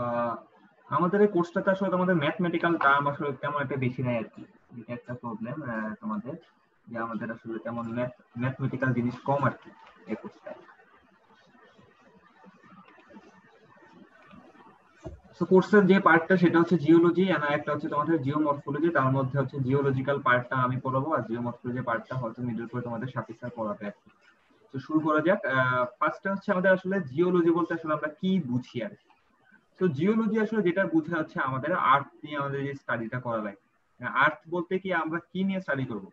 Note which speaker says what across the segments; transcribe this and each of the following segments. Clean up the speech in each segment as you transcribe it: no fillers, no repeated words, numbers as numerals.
Speaker 1: আহ, আমাদের এই কোর্সটাতে আসলে আমাদের ম্যাথমেটিক্যাল টার্ম আসলে তেমন একটা বেশি নাই আর কি। এটা একটা প্রবলেম তোমাদের, যে আমাদের আসলে তেমন ম্যাথমেটিক্যাল জিনিস কম আর কি এই কোর্সটায়। সো কোর্সের যে পার্টটা সেটা হচ্ছে জিওলজি, আর একটা হচ্ছে তোমাদের জিওমরফোলজি। তার মধ্যে হচ্ছে জিওলজিক্যাল পার্টটা আমি পড়াবো, আর জিওমরফোলজি পার্টটা হয়তো মিডল করে তোমাদের সাথী স্যার পড়াবে আর কি। তো শুরু করা যাক। ফার্স্টে হচ্ছে আমাদের আসলে জিওলজি বলতে আসলে আমরা কি বুঝি আর কি। তো জিওলজি আসলে যেটা বোঝা হচ্ছে আমাদের আর্থ নিয়ে আমাদের যে স্টাডিটা করা লাগে। আর্থ বলতে কি আমরা কি নিয়ে স্টাডি করব?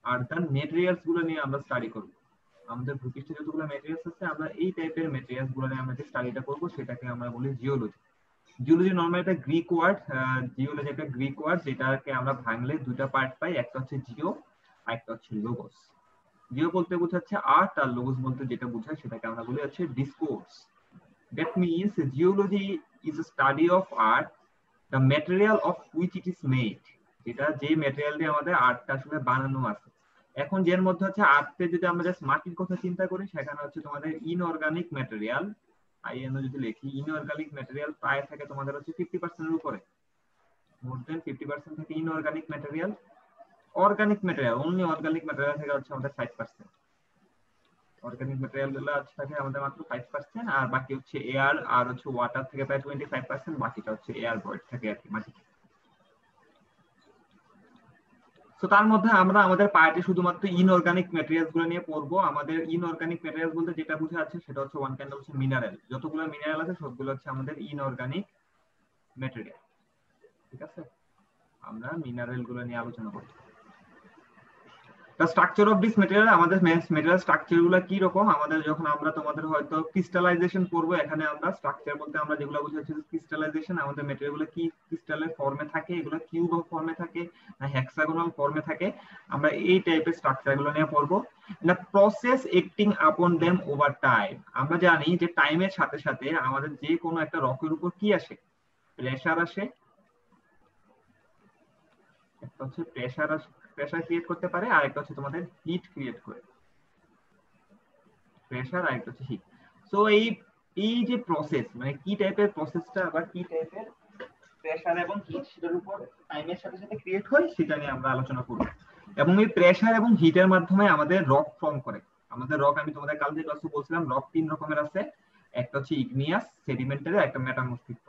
Speaker 1: আর্থার মেটেরিয়ালস গুলো নিয়ে আমরা স্টাডি করব। আমাদের ভূপৃষ্ঠে যতগুলো মেটেরিয়ালস আছে আমরা এই টাইপের মেটেরিয়ালস গুলো নিয়ে আমরা যে স্টাডিটা করব সেটাকে আমরা বলি জিওলজি। জিওলজি নরমালি একটা গ্রিক ওয়ার্ড। জিওলজি একটা গ্রিক ওয়ার্ড, যেটাকে আমরা ভাঙলে দুইটা পার্ট পাই, একটা হচ্ছে জিও আর একটা হচ্ছে লোগোস। জিও বলতে বোঝাচ্ছে আর্ট, আর লোগোস বলতে যেটা বোঝায় সেটাকে আমরা বলি হচ্ছে discourse. That means geology is a study of art, the material of which it is made, যেটা যে ম্যাটেরিয়াল দিয়ে আমাদের আর্টটা আসলে বানানো আছে। এখন যের মধ্যে হচ্ছে আর্টে যদি আমরা জাস্ট মাটির কথা চিন্তা করি, সেখানে হচ্ছে তোমাদের ইনঅর্গানিক ম্যাটেরিয়াল, আইএনও যদি লিখি, ইনঅর্গানিক ম্যাটেরিয়াল প্রায় থাকে তোমাদের হচ্ছে 50% এর উপরে। মোর দেন 50% থাকে inorganic material. Organic material, only organic material থেকে হচ্ছে আমাদের 5%। অর্গানিক ম্যাটেরিয়াল গুলো থাকে আমাদের মাত্র 5%, আর বাকি হচ্ছে এয়ার আর হচ্ছে ওয়াটার থেকে প্রায় 25%, বাকিটা হচ্ছে এয়ার ভয়েড থাকে আর কি মাটি। তো তার মধ্যে আমরা আমাদের পার্টে শুধুমাত্র ইনঅর্গানিক ম্যাটেরিয়ালস গুলো নিয়ে পড়বো। আমাদের ইনঅর্গানিক ম্যাটেরিয়ালস বলতে যেটা বোঝা যাচ্ছে সেটা হচ্ছে ওয়ান কাইন্ড হচ্ছে মিনারেল। যতগুলো মিনারেল আছে সবগুলো হচ্ছে আমাদের ইনঅর্গানিক ম্যাটেরিয়াল। ঠিক আছে, আমরা মিনারেল গুলো নিয়ে আলোচনা করবো। The structure of this material, আমাদের মেটেরিয়াল স্ট্রাকচার গুলো কি রকম, আমাদের যখন আমরা তোমাদের হয়তো ক্রিস্টালাইজেশন করবো, এখানে আমরা স্ট্রাকচার বলতে আমরা যেগুলো বুঝাচ্ছি ক্রিস্টালাইজেশন, আমাদের মেটেরিয়াল গুলো কি ক্রিস্টালের ফর্মে থাকে, এগুলো কিউব ফর্মে থাকে না হেক্সাগোনাল ফর্মে থাকে, আমরা এই টাইপের স্ট্রাকচার গুলো নিয়ে পড়বো। দ্য প্রসেস অ্যাক্টিং আপন দেম ওভার টাইম, আমরা জানি যে টাইমের সাথে সাথে আমাদের যে কোনো একটা রকের উপর কি আসে, প্রেসার আসে। একটা হচ্ছে প্রেসার ক্রিয়েট করতে পারে, আর একটা হচ্ছে তোমাদের হিট ক্রিয়েট করে। প্রেসার আর একটা হচ্ছে হিট। সো এই এই যে প্রসেস, মানে কি টাইপের প্রসেসটা আবার কি টাইপের প্রেসার এবং হিট সেটার উপর টাইমের সাথে সাথে ক্রিয়েট হয়, সেটা নিয়ে আমরা আলোচনা করব। এবং এই প্রেসার এবং হিটের মাধ্যমে আমাদের রক ফর্ম করে। আমাদের রক, আমি তোমাদের কাল যে ক্লাসে বলছিলাম রক তিন রকমের আছে। একটা হচ্ছে ইগনিয়াস, সেডিমেন্টারি, একটা মেটামরফিক।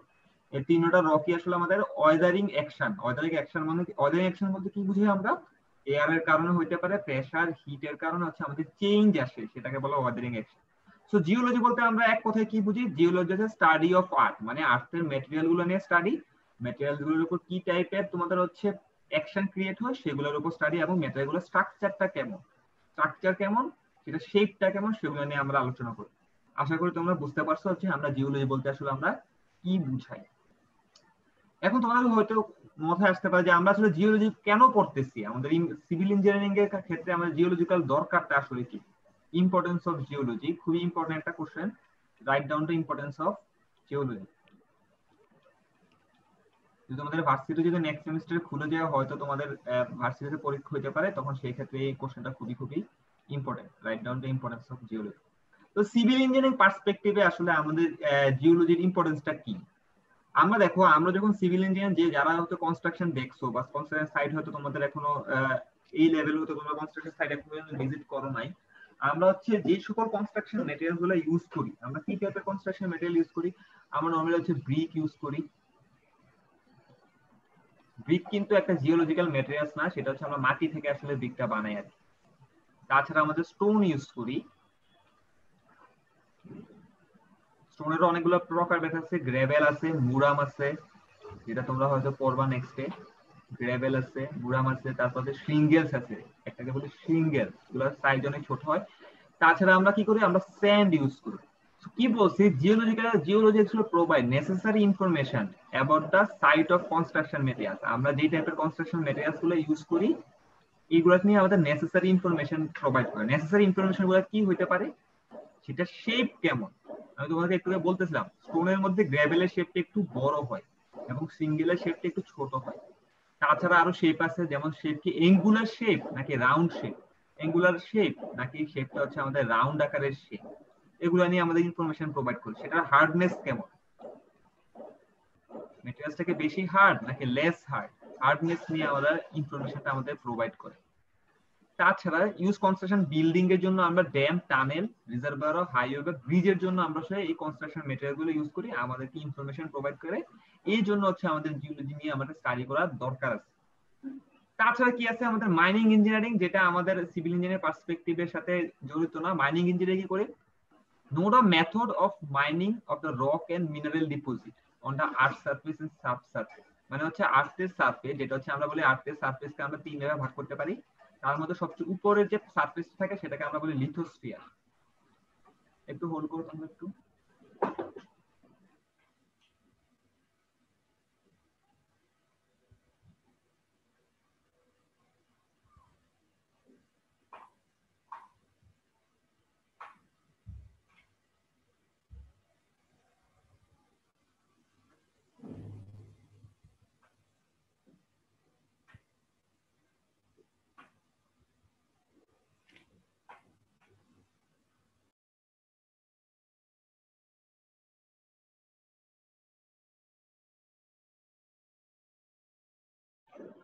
Speaker 1: এই তিনটা রকই আসলে আমাদের ওয়েদারিং অ্যাকশন। ওয়েদারিং অ্যাকশন মানে কি? ওয়েদারিং অ্যাকশন বলতে কি বুঝি আমরা? এয়ারের কারণে হইতে পারে, প্রেসার হিটের কারণে হচ্ছে আমাদের চেঞ্জ আসে, সেটাকে বলা ওয়েদারিং অ্যাকশন। সো জিওলজি বলতে আমরা এক কথায় কি বুঝি? জিওলজি হচ্ছে স্টাডি অফ আর্থ, মানে আর্থের ম্যাটেরিয়াল গুলো নিয়ে স্টাডি। ম্যাটেরিয়াল গুলোর উপর কি টাইপের তোমাদের হচ্ছে অ্যাকশন ক্রিয়েট হয় সেগুলোর উপর স্টাডি, এবং ম্যাটেরিয়াল গুলোর স্ট্রাকচারটা কেমন, স্ট্রাকচার কেমন, সেটা শেপটা কেমন, সেগুলো নিয়ে আমরা আলোচনা করি। আশা করি তোমরা বুঝতে পারছো হচ্ছে আমরা জিওলজি বলতে আসলে আমরা কি বুঝাই। এখন তোমাদের হয়তো মাথায় আসতে পারে যে আমরা আসলে জিওলজি কেন পড়তেছি, আমাদের সিভিল ইঞ্জিনিয়ারিং এর ক্ষেত্রে আমাদের জিওলজিক্যাল দরকারটা আসলে কি। ইম্পর্টেন্স অফ জিওলজি খুবই ইম্পর্টেন্ট একটা question. Write down the importance of geology. যদি তোমাদের ভার্সিটি যদি নেক্সট সেমিস্টারে খুলে যায়, হয়তো তোমাদের ভার্সিটিতে পরীক্ষা হতে পারে, তখন সেই ক্ষেত্রে এই কোশ্চেনটা খুবই খুবই important. Write down the importance of geology. তো সিভিল ইঞ্জিনিয়ারিং পার্সপেক্টিভে আসলে আমাদের জিওলজির ইম্পর্টেন্সটা কি। আমরা দেখো, আমরা যখন সিভিল ইঞ্জিনিয়ার, যে যারা হয়তো কনস্ট্রাকশন দেখছো বা কনস্ট্রাকশন সাইট হয়তো তোমাদের এখনো এই লেভেল হয়তো তোমরা কনস্ট্রাকশন সাইট এখনো ভিজিট করো নাই। আমরা হচ্ছে যে সকল কনস্ট্রাকশন ম্যাটেরিয়াল গুলো ইউজ করি, আমরা কি টাইপের কনস্ট্রাকশন ম্যাটেরিয়াল ইউজ করি? আমরা নরমালি হচ্ছে ব্রিক ইউজ করি। ব্রিক কিন্তু একটা জিওলজিক্যাল ম্যাটেরিয়ালস না, সেটা হচ্ছে আমরা মাটি থেকে আসলে ব্রিকটা বানাই আর কি। তাছাড়া আমাদের স্টোন ইউজ করি। স্টোনের অনেকগুলো প্রকারভেদ আছে, গ্রেভেল আছে, মুরাম আছে, যেটা তোমরা হয়তো পড়বা নেক্সটে। গ্রেভেল আছে, মুরাম আছে, তারপরে শ্রিঙ্গেলস আছে। একটাকে বলি শ্রিঙ্গেল, এগুলোর সাইজ অনেক ছোট হয়। তাছাড়া আমরা কি করি? আমরা স্যান্ড ইউজ করি। So, কি বলছি, geology actually provide necessary information about the site of construction materials. আমরা যে টাইপের কনস্ট্রাকশন ম্যাটেরিয়ালস গুলো ইউজ করি, এইগুলো নিয়ে আমাদের নেসেসারি ইনফরমেশন প্রোভাইড করে। নেসেসারি ইনফরমেশন গুলো কি হইতে পারে? সেটা শেপ কেমন। আমি তোমাকে একটু আগে বলতেছিলাম স্টোনের মধ্যে গ্র্যাভেলের শেপটা একটু বড় হয় এবং সিঙ্গেলের শেপটা একটু ছোট হয়। তাছাড়া আরো শেপ আছে, যেমন শেপ কি এঙ্গুলার শেপ নাকি রাউন্ড শেপ, এঙ্গুলার শেপ নাকি শেপটা হচ্ছে আমাদের রাউন্ড আকারের শেপ, এগুলো নিয়ে আমাদের ইনফরমেশন প্রোভাইড করে। সেটার হার্ডনেস কেমন, মেটেরিয়ালসটাকে বেশি হার্ড নাকি লেস হার্ড, হার্ডনেস নিয়ে আমরা ইনফরমেশনটা আমাদের প্রোভাইড করে। তাছাড়া ইউজ কনস্ট্রাকশন বিল্ডিং এর জন্য আমরা ড্যাম, টানেল, রিজার্ভার, হাইওয়ে বা ব্রিজের জন্য আমরা এই কনস্ট্রাকশন মেটেরিয়াল গুলো ইউজ করি, আমাদেরকে ইনফরমেশন প্রোভাইড করে। এই জন্য আমাদের জিওলজি নিয়ে আমাদের স্টাডি করার দরকার আছে। তাছাড়া কি আছে আমাদের মাইনিং ইঞ্জিনিয়ারিং, যেটা আমাদের সিভিল ইঞ্জিনিয়ারিং পার্সপেক্টিভের সাথে জড়িত না। মাইনিং ইঞ্জিনিয়ারিং কি করে? Know the method of mining of the rock and mineral deposit on the earth surface and sub surface. মানে আর্থের সারফেস, যেটা আমরা বলি আর্থের সারফেসকে আমরা তিন ভাগে ভাগ করতে পারি। তার মধ্যে সবচেয়ে উপরের যে সারফেস থাকে সেটাকে আমরা বলি লিথোস্ফিয়ার। একটু হোল্ড করো তোমরা একটু।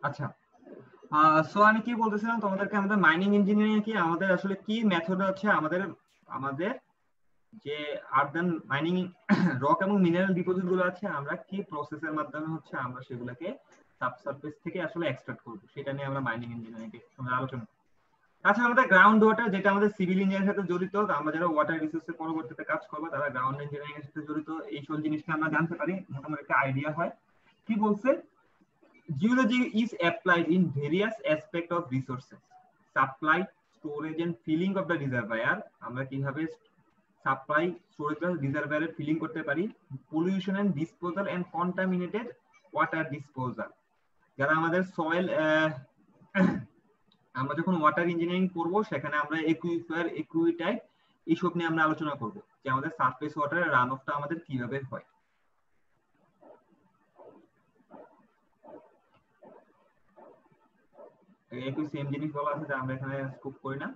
Speaker 1: আচ্ছা, সো আমি কি বলতেছিলাম তোমাদেরকে, আমাদের মাইনিং ইঞ্জিনিয়ারিং কি আমাদের আসলে কি মেথড আমাদের আমাদের যে আর্দান মাইনিং রক এবং মিনারেল ডিপোজিট গুলো আছে, আমরা কি প্রসেসের মাধ্যমে আমরা সেগুলোকে সাবসারফেস থেকে আসলে এক্সট্রাক্ট করব, সেটা নিয়ে আমরা মাইনিং ইঞ্জিনিয়ারিং এ আলোচনা। তাছাড়া আমাদের গ্রাউন্ড ওয়াটার, যেটা আমাদের সিভিল ইঞ্জিনিয়ারিং সাথে জড়িত, আমরা যারা ওয়াটার রিসোর্সের পরবর্তীতে কাজ করবো তারা গ্রাউন্ড ইঞ্জিনিয়ারিং এর সাথে জড়িত, এই সব জিনিসটা আমরা জানতে পারি, মোটামুটি একটা আইডিয়া হয়। কি বলছে? Geology is applied in various aspects of resources, supply, storage and filling of the reservoir. আমরা কিভাবে সাপ্লাই, স্টোরেজ, রিজার্ভায়ারে ফিলিং করতে পারি, pollution and disposal and contaminated water disposal. যারা আমাদের সয়েল, আমরা যখন ওয়াটার ইঞ্জিনিয়ারিং করব সেখানে আমরা একুইফার, একুইটাইপ এইসব নিয়ে আমরা আলোচনা করব, যে আমাদের সারফেস ওয়াটারের রান অফটা আমাদের কিভাবে হয়। একই সেম জিনিস বলা আছে, যে আমরা এখানে স্কোপ করি না।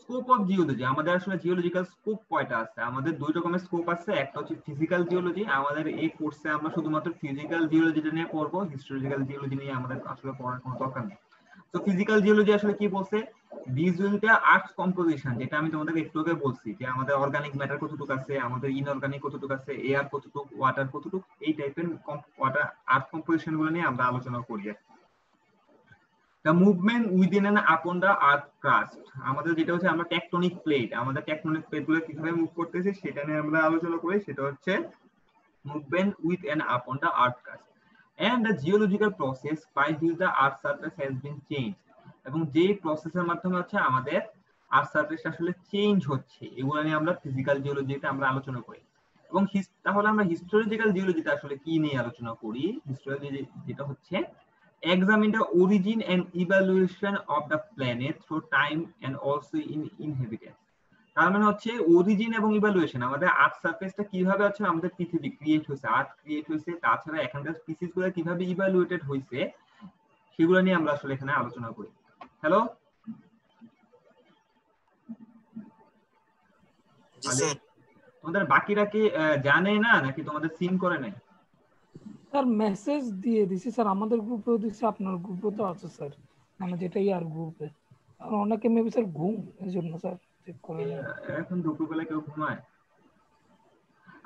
Speaker 1: স্কোপ অফ জিওলজি, আমাদের আসলে জিওলজিক্যাল স্কোপ কয়টা আছে? আমাদের দুই রকমের স্কোপ আছে। একটা ফিজিক্যাল জিওলজি, আমাদের এই কোর্সে আমরা শুধুমাত্র ফিজিক্যাল জিওলজিটা নিয়ে পড়বো, হিস্টোরিক্যাল জিওলজি নিয়ে আমাদের আসলে পড়ার কোনো দরকার নেই। তো ফিজিক্যাল জিওলজি আসলে কি বলছে? ভিজুয়ালটা আর্থ কম্পোজিশন, যেটা আমি তোমাদের একটু আগে বলছি, যে আমাদের অর্গানিক ম্যাটার কতটুকু আছে, আমাদের ইনঅর্গানিক কতটুকু আছে, এয়ার কতটুকু, ওয়াটার কতটুকু, এই টাইপের ওয়াটার আর্থ কম্পোজিশন গুলো নিয়ে আমরা আলোচনা করি। The movement within and upon the earth crust, আমাদের যেটা আমরা টেকটনিক প্লেট, আমাদের টেকটনিক প্লেট গুলো কিভাবে মুভ করতেছে সেটা নিয়ে আমরা আলোচনা করি। সেটা movement with and upon the earth crust and the geological process by which the earth surface has been changed, এবং যে প্রসেসের মাধ্যমে আমাদের আর্থ সারফেস আসলে চেঞ্জ হচ্ছে, এগুলো নিয়ে আমরা ফিজিক্যাল জিওলজিতে আমরা আলোচনা করি। এবং তাহলে আমরা হিস্টোরিক্যাল জিওলজিতে আসলে কি নিয়ে আলোচনা করি? হিস্টোরিক্যাল যেটা examine the origin and evaluation of the planet through time and also in inhabitants. তার মানে অরিজিন এবং ইভালুয়েশন, আমাদের আর্থ সারফেসটা কিভাবে আমাদের পৃথিবী ক্রিয়েট হয়েছে, আর্থ ক্রিয়েট হয়েছে, তাছাড়া এখানকার স্পিসিস গুলো কিভাবে ইভালুয়েটেড হয়েছে, সেগুলো নিয়ে আমরা আসলে এখানে আলোচনা করি। হ্যালো, জি স্যার। তোমাদের বাকিরা কি জানে না, নাকি তোমাদের সিন করে নাই?
Speaker 2: স্যার মেসেজ দিয়ে দিছি স্যার, আমাদের গ্রুপেও দিছি, আপনার গ্রুপেও তো আছে স্যার, মানে যেটাই আর গ্রুপে। আর অনেকে মেবি স্যার ঘুম, এজন্য স্যার চেক করে না।
Speaker 1: এখন দুপুরবেলা কেউ ঘুমায়?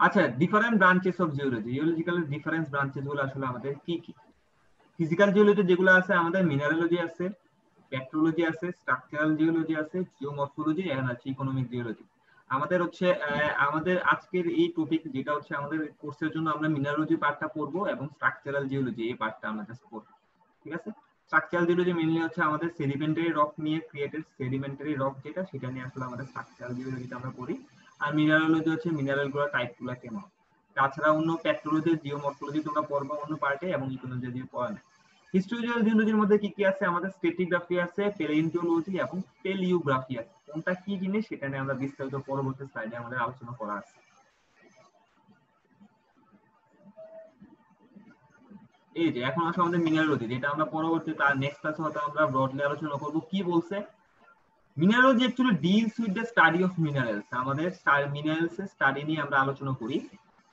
Speaker 1: আচ্ছা, different branches of geology, geological different branches গুলো আসলে আমাদের কি কি? ফিজিক্যাল জিওলজি যেগুলো আছে, আমাদের মিনারেলজি আছে, পেট্রোলজি আছে, স্ট্রাকচারাল জিওলজি আছে, জিওমরফোলজি এন্ড আছে ইকোনমিক জিওলজি। আমাদের আমাদের আজকের এই টপিক যেটা আমাদের কোর্সের জন্য আমরা মিনারোলজি পার্টটা পড়বো এবং স্ট্রাকচারাল জিওলজি এই পার্টটা আমরা জাস্ট পড়বো, ঠিক আছে? স্ট্রাকচারাল জিওলজি মেইনলি আমাদের সেডিমেন্টারি রক নিয়ে ক্রিয়েটেড, সেডিমেন্টারি রক যেটা সেটা নিয়ে আসলে আমাদের স্ট্রাকচারাল জিওলজিটা আমরা পড়ি। আর মিনারোলজি মিনারেল গুলো টাইপ গুলো কেমন। তাছাড়া অন্য পেট্রোলজি, জিওমরফোলজি তোমরা পড়বা অন্য পার্টে, এবং ইকোনমি পড়া না। হিস্টোরিক্যাল জিওলজির মধ্যে কি কি আছে? আমাদের স্ট্রেটিগ্রাফি আছে, প্যালিওন্টোলজি এবং পেলিওগ্রাফি আছে। কোনটা কি জিনিস সেটা নিয়ে আমরা বিস্তারিত পরবর্তী স্লাইডে আমাদের আলোচনা করা আছে। এই যে এখন আমাদের মিনারোলজি, যেটা আমরা পরবর্তী তার নেক্সট ক্লাসে হয়তো আমরা ব্রডলি আলোচনা করব। কি বলছে? Mineralogy actually deals with the study of minerals, আমাদের মিনারেলস এর স্টাডি নিয়ে আমরা আলোচনা করি।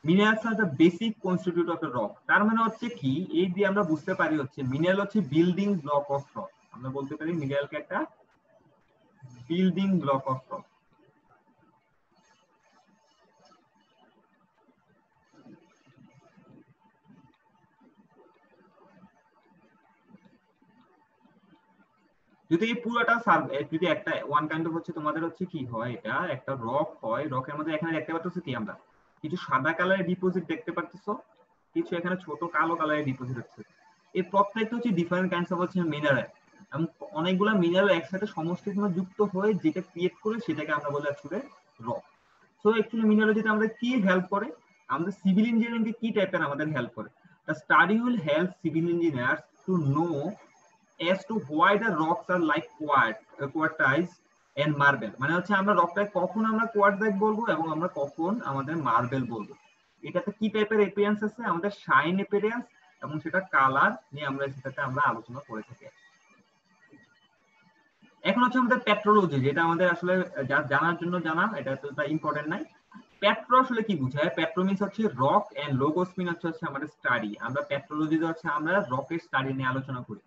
Speaker 1: Minerals are the basic constitute of the rock. তার মানে হচ্ছে কি, এই দিয়ে আমরা বুঝতে পারি হচ্ছে মিনারেল হচ্ছে বিল্ডিং ব্লক অফ রক। আমরা বলতে পারি মিনারেলকে একটা বিল্ডিং ব্লক অফ রক। যদি এই পুরোটা যদি একটা ওয়ান কাইন্ড অফ হচ্ছে তোমাদের হচ্ছে কি হয়, এটা একটা রক হয়, রকের মধ্যে এখানে দেখতে পাচ্ছ কি আমরা কিছু সাদা কালারের ডিপোজিট দেখতে পাচ্ছ, কিছু এখানে ছোট কালো কালারের ডিপোজিট হচ্ছে। এই প্রত্যেকটা হচ্ছে ডিফারেন্ট কাইন্ডস অফ হচ্ছে মিনারেল, এবং অনেকগুলো মিনারেল একসাথে সমষ্টির মধ্যে যুক্ত হয়ে যেটা ক্রিয়েট করে সেটাকে আমরা বলি আসলে রক। সো অ্যাকচুয়ালি মিনারোলজিতে আমাদের কি হেল্প করে, আমাদের সিভিল ইঞ্জিনিয়ারিং কে কি টাইপের আমাদের হেল্প করে। The study will help civil engineers to know as to why the rocks are like quartzites and marble। মানে হচ্ছে আমরা রকটাকে কখন আমরা কোয়ার্টজাইট বলবো এবং আমরা কখন আমাদের মার্বেল বলবো। এটাতে কি টাইপের অ্যাপিয়ারেন্স আছে, আমাদের শাইন অ্যাপিয়ারেন্স এবং সেটা কালার নিয়ে আমরা সেটাতে আমরা আলোচনা করে থাকি। এখন হচ্ছে আমাদের পেট্রোলজি, যেটা আমাদের আসলে জানার জন্য জানা, এটা তো ইম্পর্টেন্ট নাই। পেট্রো আসলে কি বোঝায়, পেট্রো মিন্স হচ্ছে রক এন্ড লোগোস মিন হচ্ছে আমাদের স্টাডি। আমরা পেট্রোলজিতে হচ্ছে আমরা রকের স্টাডি নিয়ে আলোচনা করি।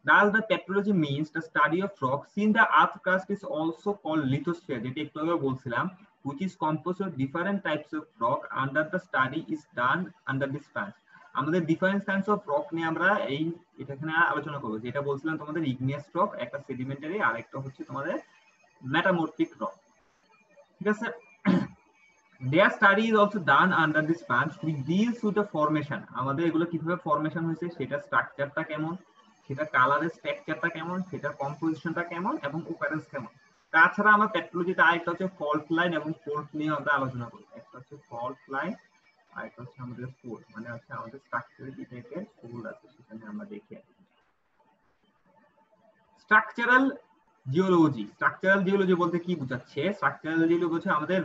Speaker 1: Does the petrology means the study of rock since the earth crust is also called lithosphere, যেটা একটু আগে বলছিলাম, which is composed of different types of rock under the study is done under this branch। আমাদের different kinds of rock নিয়ে আমরা এটা এখানে আলোচনা করব। যেটা বলছিলাম তোমাদের ইগনিয়াস রক, একটা সেডিমেন্টারি, আর একটা হচ্ছে তোমাদের মেটামরফিক রক, ঠিক আছে। Their study is also done under this branch which deals with the formation। আমাদের এগুলো কিভাবে ফরমেশন হয়েছে, সেটা স্ট্রাকচারটা কেমন, সেটা কালারের স্ট্রাকচারটা কেমন, সেটা কম্পোজিশনটা কেমন এবং অ্যাপিয়ারেন্স কেমন। তাছাড়া আমরা পেট্রোলজিতে আরেকটা হচ্ছে ফল্ট লাইন এবং ফোল্ট নিয়ে আমরা আলোচনা করি। একটা হচ্ছে ফল্ট লাইন, আরেকটা হচ্ছে আমাদের ফোল্ট, মানে হচ্ছে আমাদের স্ট্রাকচারে কি টাইপের ফোল্ড আছে সেখানে আমরা দেখি। স্ট্রাকচারাল জিওলজি, স্ট্রাকচারাল জিওলজি বলতে কি বোঝাচ্ছে, স্ট্রাকচারাল জিওলজি বলছে আমাদের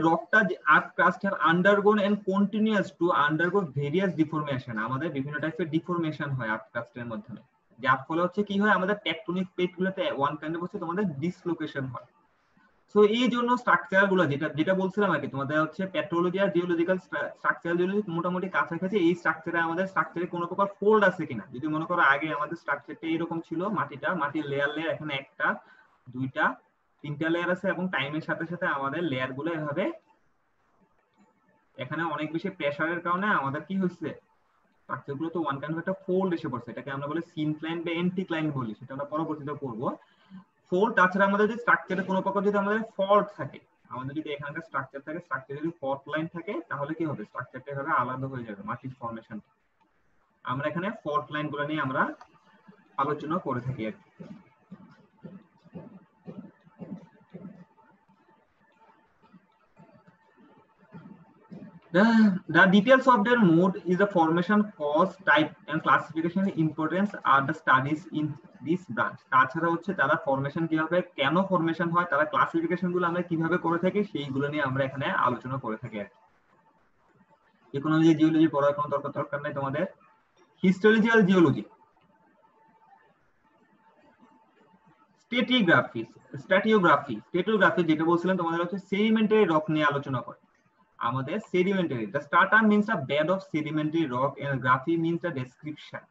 Speaker 1: রকটা earth crust have undergone and continues to undergo various deformation. আমাদের বিভিন্ন টাইপের ডিফরমেশন হয় আর্থ ক্রাস্টের মাধ্যমে, যার ফলে হচ্ছে কি হয়, আমাদের টেকটনিক প্লেট গুলোতে ওয়ান কাইন্ড অফ হচ্ছে তোমাদের ডিসলোকেশন হয়। সো এই জন্য স্ট্রাকচার গুলো যেটা বলছিলাম আর কি, তোমাদের হচ্ছে পেট্রোলজি আর জিওলজিক্যাল স্ট্রাকচারাল জিওলজি মোটামুটি কাছাকাছি। এই স্ট্রাকচারে আমাদের স্ট্রাকচারে কোনো প্রকার ফোল্ড আছে কিনা, যদি মনে করো আগে আমাদের স্ট্রাকচারটা এরকম ছিল, মাটির লেয়ার এখানে একটা দুইটা তিনটা লেয়ার আছে, এবং টাইমের সাথে সাথে আমাদের লেয়ার গুলো এভাবে এখানে অনেক বেশি প্রেসারের কারণে আমাদের কি হচ্ছে, স্ট্রাকচার গুলো তো ওয়ান কাইন্ড অফ একটা ফোল্ড এসে পড়ছে। এটাকে আমরা বলি সিনক্লাইন বা এন্টিক্লাইন বলি, সেটা আমরা পরবর্তীতে করব। ফোল্ড, তাছাড়া আমাদের যদি স্ট্রাকচারে কোনো প্রকার যদি আমাদের ফল্ট থাকে, আমাদের যদি এখানকার স্ট্রাকচার থাকে, স্ট্রাকচারে যদি ফল্ট লাইন থাকে, তাহলে কি হবে, স্ট্রাকচারটা এভাবে আলাদা হয়ে যাবে মাটির ফরমেশন। আমরা এখানে ফল্ট লাইন গুলো নিয়ে আমরা আলোচনা করে থাকি আর কি। The details of their mode is the formation, cause, type and classification importance are the studies in this branch। তাছাড়া হচ্ছে তারা ফরমেশন কিভাবে, কেন ফরমেশন হয়, তারা ক্লাসিফিকেশন গুলো আমরা কিভাবে করে থাকি, সেইগুলো নিয়ে আমরা এখানে আলোচনা করে থাকি আর কি। ইকোনমি জিওলজি পড়ার কোনো দরকার নাই তোমাদের। হিস্টোরিক্যাল জিওলজি, স্ট্যাটিওগ্রাফি যেটা বলছিলাম তোমাদের হচ্ছে সেডিমেন্টারি রক নিয়ে আলোচনা করে। আমাদের sedimentary, the strata means a bed of sedimentary rock and graphy means a description।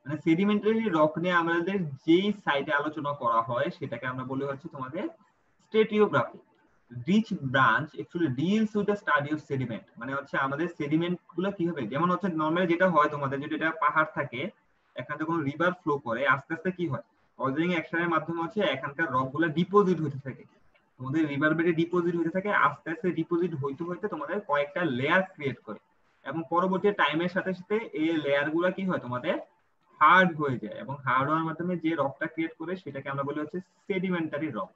Speaker 1: মানে সেডিমেন্টারি রক নিয়ে আমাদের যেই সাইটে আলোচনা করা হয় সেটাকে আমরা বলি হচ্ছে তোমাদের স্ট্যাটিওগ্রাফি। Which branch actually deals with the study of sediment। মানে হচ্ছে আমাদের সেডিমেন্ট গুলো কি হবে, যেমন হচ্ছে নরমালি যেটা হয় তোমাদের, যদি এটা পাহাড় থাকে, এখানে যখন রিভার ফ্লো করে আস্তে আস্তে কি হয়, অয়েলিং অ্যাকশনের মাধ্যমে হচ্ছে এখানকার রক গুলো ডিপোজিট হতে থাকে, তোমাদের রিভার বেডে ডিপোজিট হতে থাকে, আস্তে আস্তে ডিপোজিট হইতে হইতে তোমাদের কয়েকটা লেয়ার ক্রিয়েট করে, এবং পরবর্তী টাইমের সাথে সাথে এই লেয়ার গুলা কি হয় তোমাদের হার্ড হয়ে যায়, এবং হার্ড হওয়ার মাধ্যমে যে রকটা ক্রিয়েট করে সেটাকে আমরা বলি হচ্ছে সেডিমেন্টারি রক।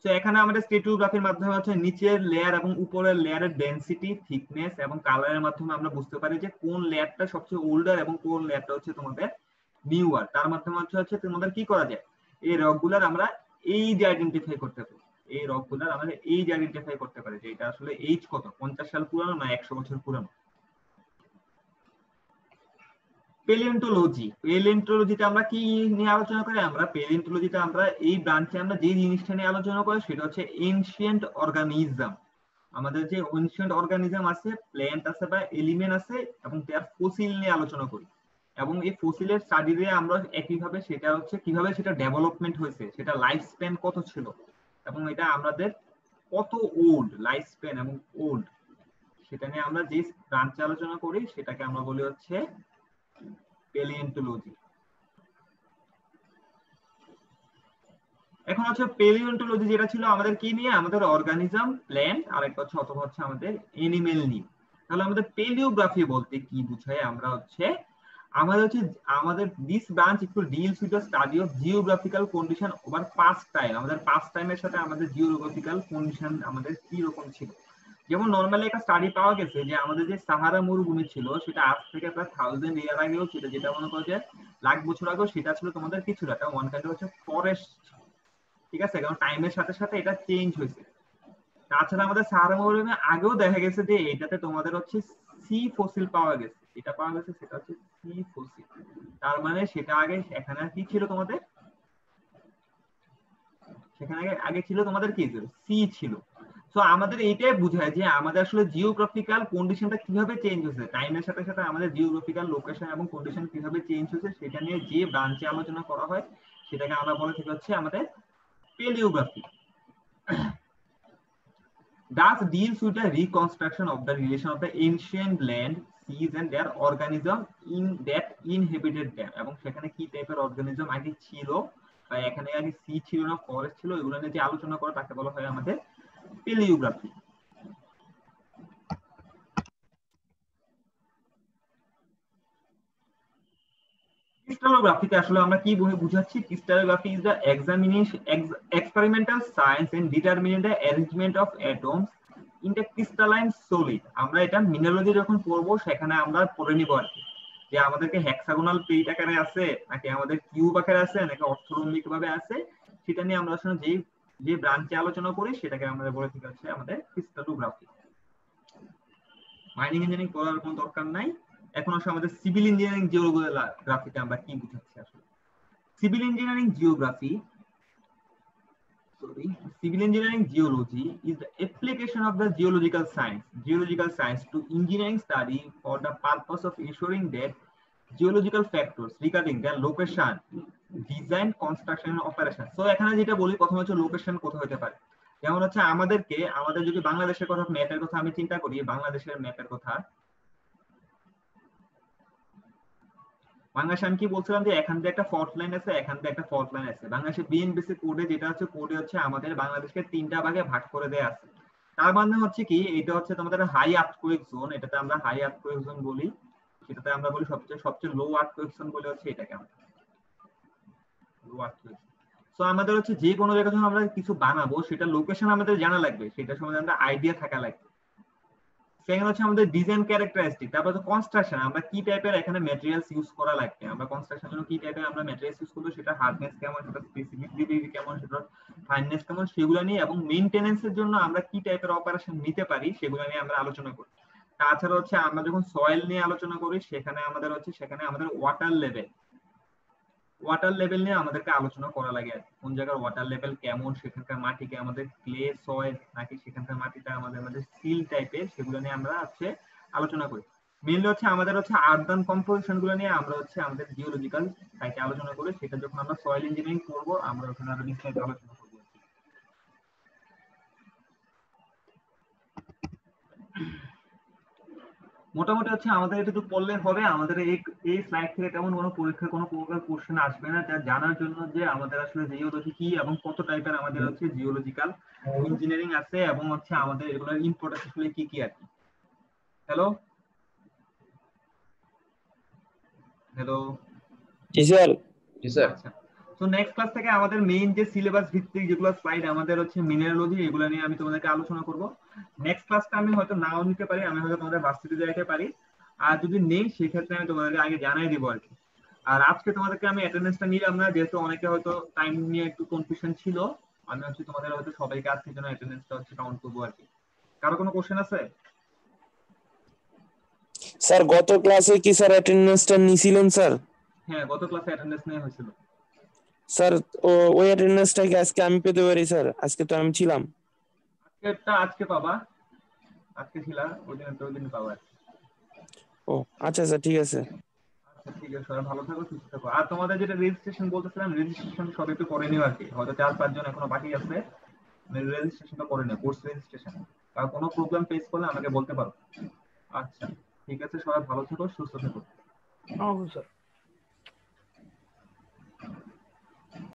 Speaker 1: তো এখানে আমাদের স্ট্যাটিওগ্রাফির মাধ্যমে হচ্ছে নিচের লেয়ার এবং উপরের লেয়ারের ডেনসিটি, থিকনেস এবং কালারের মাধ্যমে আমরা বুঝতে পারি যে কোন লেয়ারটা সবচেয়ে ওল্ডার এবং কোন লেয়ারটা হচ্ছে তোমাদের নিউয়ার। তার মাধ্যমে হচ্ছে তোমাদের কি করা যায়, এই রকগুলার আমরা এইজ আইডেন্টিফাই করতে পারি, এই রকগুলার আমাদের এইজ আইডেন্টিফাই করতে পারি যে এটা আসলে এইজ কত, 50 সাল পুরানো না 100 বছর পুরানো। প্যালিওন্টোলজিতে আমরা কি নিয়ে আলোচনা করি, আমরা প্যালিওন্টোলজিতে আমরা এই ব্রাঞ্চে আমরা যে জিনিসটা নিয়ে আলোচনা করি সেটা হচ্ছে এনশিয়েন্ট অর্গানিজম। আমাদের যে এনশিয়েন্ট অর্গানিজম আছে, প্ল্যান্ট আছে বা এলিমেন্ট আছে এবং তার ফসিল নিয়ে আলোচনা করি। এবং এই ফসিলের স্টাডি দিয়ে আমরা একইভাবে সেটা হচ্ছে কিভাবে সেটা ডেভেলপমেন্ট হয়েছে, সেটা লাইফ স্প্যান কত ছিল এবং এটা আমাদের কত ওল্ড লাইফ স্প্যান এবং ওল্ড, সেটা নিয়ে আমরা যে ব্রাঞ্চে আলোচনা করি সেটাকে আমরা বলি হচ্ছে প্যালিওন্টোলজি। এখন হচ্ছে প্যালিওন্টোলজি যেটা ছিল আমাদের কি নিয়ে, আমাদের অর্গানিজম, প্ল্যান্ট আর একটা হচ্ছে অথবা হচ্ছে আমাদের এনিমেল নিয়ে। তাহলে আমাদের প্যালিওগ্রাফি বলতে কি বুঝায়, আমরা হচ্ছে আমাদের দিস ব্রাঞ্চ একটু deals with the study of geographical condition over past time. আমাদের পাস্ট টাইমের সাথে আমাদের জিওগ্রাফিক্যাল কন্ডিশন আমাদের কি রকম ছিল। যেমন নর্মালি একটা স্টাডি পাওয়া গেছে যে আমাদের যে সাহারা মরুভূমি ছিল সেটা আজ থেকে প্রায় 1000 ইয়ার আগেও ছিল, যেটা মনে করো যে লাখ বছর আগেও সেটা ছিল তোমাদের কিছু একটা ওয়ান কাইন্ড হচ্ছে ফরেস্ট। ঠিক আছে, কারণ টাইমের সাথে সাথে এটা চেঞ্জ হয়েছে। তাছাড়া আমাদের সাহারা মরুভূমি আগেও দেখা গেছে যে এটাতে তোমাদের হচ্ছে সি ফসিল পাওয়া গেছে, এটা পাওয়া গেছে সেটা হচ্ছে সি ফসিল। তার মানে সেটা আগে এখানে কি ছিল তোমাদের, সেখানে আগে ছিল তোমাদের কি ছিল, সি ছিল। তো আমাদের এইটাই বোঝায় যে আমাদের আসলে জিওগ্রাফিক্যাল কন্ডিশনটা কিভাবে চেঞ্জ হয়েছে, টাইমের সাথে সাথে আমাদের জিওগ্রাফিক্যাল লোকেশন এবং কন্ডিশন কিভাবে চেঞ্জ হয়েছে সেটা নিয়ে যে ব্রাঞ্চে আলোচনা করা হয় সেটাকে আমরা বলে থাকি হচ্ছে আমাদের palaeography. Thus deals with the reconstruction of the relation of the ancient land, seas and their organism in that inhabited them, এবং সেখানে কি টাইপের অর্গানিজম আগে ছিল বা এখানে আগে সি ছিল না ফরেস্ট ছিল, এগুলো নিয়ে যে আলোচনা করে তাকে বলা হয় আমাদের প্যালিওগ্রাফি। ক্রিস্টালোগ্রাফিতে আসলে আমরা কি বুঝাচ্ছি, crystallography is the examination experimental science in determining the arrangement of atoms in the crystalline solid. আমরা এটা মিনারোলজি যখন পড়বো সেখানে আমরা পড়ে নিব আর কি, যে আমাদেরকে হেক্সাগোনাল প্লেট আকারে আছে নাকি আমাদের কিউব আকারে আছে নাকি অর্থরম্বিক ভাবে আছে, সেটা নিয়ে আমরা আসলে যে ব্রাঞ্চে আলোচনা করি সেটাকে আমরা বলে থাকি হচ্ছে আমাদের ক্রিস্টালোগ্রাফি। মাইনিং ইঞ্জিনিয়ারিং পড়ার কোনো দরকার নাই। এখন আসলে আমাদের সিভিল ইঞ্জিনিয়ারিং জিওগ্রাফিতে আমরা কি বুঝাচ্ছি আসলে। Civil engineering geography civil engineering geology is the application of the geological science to engineering study for the purpose of ensuring that geological factors regarding their location, design, construction and operation. So এখানে যেটা বলি প্রথমে হচ্ছে location কোথায় হতে পারে, যেমন হচ্ছে আমাদের যদি বাংলাদেশের কথা ম্যাপের কথা আমি চিন্তা করি, বাংলাদেশের ম্যাপের কথা বাংলাদেশে আমি কি বলছিলাম যে এখান দিয়ে একটা ফল্ট লাইন আছে, এখান দিয়ে একটা ফল্ট লাইন আছে। বাংলাদেশে বিএনবিসি কোডে যেটা হচ্ছে কোডে হচ্ছে আমাদের বাংলাদেশকে 3টা ভাগে ভাগ করে দেয়া আছে। তার মানে হচ্ছে কি এটা হচ্ছে তোমাদের হাই আর্থকুয়েক জোন, এটাতে আমরা হাই আর্থকুয়েক জোন বলি, সেটাতে আমরা বলি সবচেয়ে লো আর্থকুয়েক জোন বলে হচ্ছে এটাকে আমরা লো আর্থকুয়েক। সো আমাদের হচ্ছে যে কোনো জায়গায় যখন আমরা কিছু বানাবো সেটা লোকেশন আমাদের জানা লাগবে, সেটা সম্বন্ধে আমরা আইডিয়া থাকা লাগবে। সেখানে হচ্ছে আমাদের ডিজাইন ক্যারেক্টারিস্টিক, তারপর হচ্ছে কনস্ট্রাকশন, আমরা কি টাইপের এখানে ম্যাটেরিয়ালস ইউজ করা লাগবে, আমরা কনস্ট্রাকশনের জন্য কি টাইপের আমরা ম্যাটেরিয়ালস ইউজ করব, সেটা হার্ডনেস কেমন, সেটা স্পেসিফিসিটি কেমন, সেটা ফাইননেস কেমন, সেগুলো নিয়ে এবং মেইনটেনেন্সের জন্য আমরা কি টাইপের অপারেশন নিতে পারি সেগুলো নিয়ে আমরা আলোচনা করি। তাছাড়া হচ্ছে আমরা যখন সয়েল নিয়ে আলোচনা করি সেখানে আমাদের ওয়াটার লেভেল নিয়ে আমাদেরকে আলোচনা করা লাগে আর কোন জায়গার ওয়াটার লেভেল কেমন, সেখানকার মাটিকে আমাদের ক্লে সয়েল নাকি সেখানকার মাটিটা আমাদের সিল টাইপের, সেগুলো নিয়ে আমরা হচ্ছে আলোচনা করি। মেইনলি হচ্ছে আমাদের হচ্ছে আর্দান কম্পোজিশন গুলো নিয়ে আমরা হচ্ছে আমাদের জিওলজিক্যাল সাইটে আলোচনা করি, সেটা যখন আমরা সয়েল ইঞ্জিনিয়ারিং করব আমরা ওখানে আরো বিস্তারিত আলোচনা করব। মোটামুটি হচ্ছে আমাদের এটা তো পড়লে হবে, আমাদের এই স্লাইড থেকে তেমন কোনো পরীক্ষা কোনো প্রকার কোশ্চেন আসবে না, যা জানার জন্য যে আমাদের আসলে জিওলজি কি এবং কত টাইপের আমাদের হচ্ছে জিওলজিক্যাল ইঞ্জিনিয়ারিং আছে এবং হচ্ছে আমাদের এগুলোর ইম্পর্টেন্স আসলে কি কি আর কি। হ্যালো হ্যালো
Speaker 3: জি স্যার।
Speaker 4: জি স্যার।
Speaker 1: আচ্ছা, তো নেক্সট ক্লাস থেকে আমাদের মেইন যে সিলেবাস ভিত্তিক যেগুলো স্লাইড আমাদের হচ্ছে মিনারোলজি, এগুলো নিয়ে আমি তোমাদেরকে আলোচনা করব। নেক্সট ক্লাসটা আমি হয়তো নাও নিতে পারি, আমি হয়তো তোমাদের ভার্সিটিতে যেতে পারি, আর যদি নেই সেক্ষেত্রে আমি তোমাদেরকে আগে জানাই দিব আর কি। আর আজকে তোমাদেরকে আমি অ্যাটেন্ডেন্সটা নিলাম না, যেহেতু অনেকে হয়তো টাইম নিয়ে একটু কনফিউশন ছিল, আমি হচ্ছে তোমাদের হয়তো সবাইকে আজকের জন্য অ্যাটেন্ডেন্সটা হচ্ছে কাউন্ট করবো আর কি। কারো কোনো কোশ্চেন আছে?
Speaker 3: স্যার গত ক্লাসে কি স্যার অ্যাটেন্ডেন্সটা নিছিলেন স্যার?
Speaker 1: হ্যাঁ, গত ক্লাসে অ্যাটেন্ডেন্স নেওয়া হয়েছিল।
Speaker 3: স্যার ওই অ্যাটেন্ডেন্সটা কি আজকে আমি পেতে পারি স্যার? আজকে তো আমি ছিলাম।
Speaker 1: আজকে পাবা। আজকে ছিলা ওই দিন তো ওই দিন পাওয়া।
Speaker 3: ও আচ্ছা আচ্ছা ঠিক আছে।
Speaker 1: আচ্ছা ঠিক আছে, সবাই ভালো থাকো, সুস্থ থাকো। আর তোমাদের যেটা রেজিস্ট্রেশন বলতেছিলাম, রেজিস্ট্রেশন সব একটু করে নিও আর কি, হয়তো 4-5 জন এখনো বাকি আছে, রেজিস্ট্রেশনটা করে নিও, কোর্স রেজিস্ট্রেশন। আর কোনো প্রবলেম ফেস করলে আমাকে বলতে পারো। আচ্ছা ঠিক আছে, সবাই ভালো থেকো, সুস্থ থেকো।
Speaker 2: Okay sir.